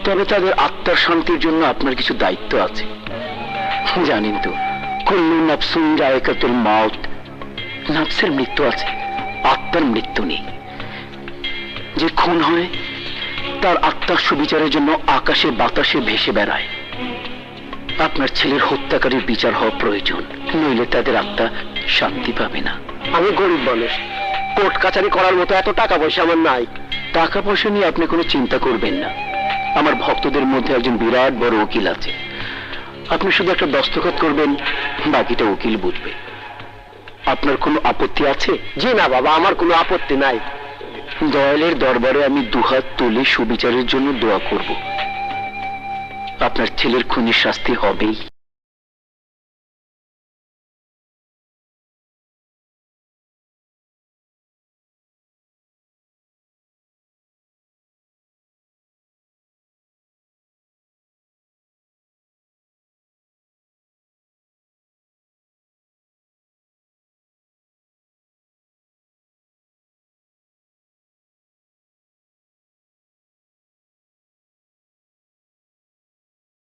তবে তাদের আত্মার শান্তির জন্য আপনার কিছু দায়িত্ব আছে। জানেন তো, কুল্লু নাফসুন যায়কাতুল মাউত, নাফসের মৃত্যু আছে, আত্মার মৃত্যু নেই। যে খুন হয় তার আত্মার সুবিচারের জন্য আকাশে বাতাসে ভেসে বেড়ায়। আপনার ছেলের হত্যাকারীর বিচার হওয়া প্রয়োজন, নইলে তাদের আত্মা শান্তি পাবে না। আমি গরিব মানুষ, কোর্ট কাছারি করার মতো এত টাকা পয়সা আমার নাই। টাকা পয়সা নিয়ে আপনি কোনো চিন্তা করবেন না। আমার ভক্তদের মধ্যে একজন বিরাট বড় উকিল আছে। আপনি শুধু একটা দস্তখত করবেন, বাকিটা উকিল বুঝবে। আপনার কোনো আপত্তি আছে? জি না বাবা, আমার কোনো আপত্তি নাই। দয়ালের দরবারে আমি দুহাত তুলে সুবিচারের জন্য দোয়া করব। আপনার ছেলের খুনির শাস্তি হবেই।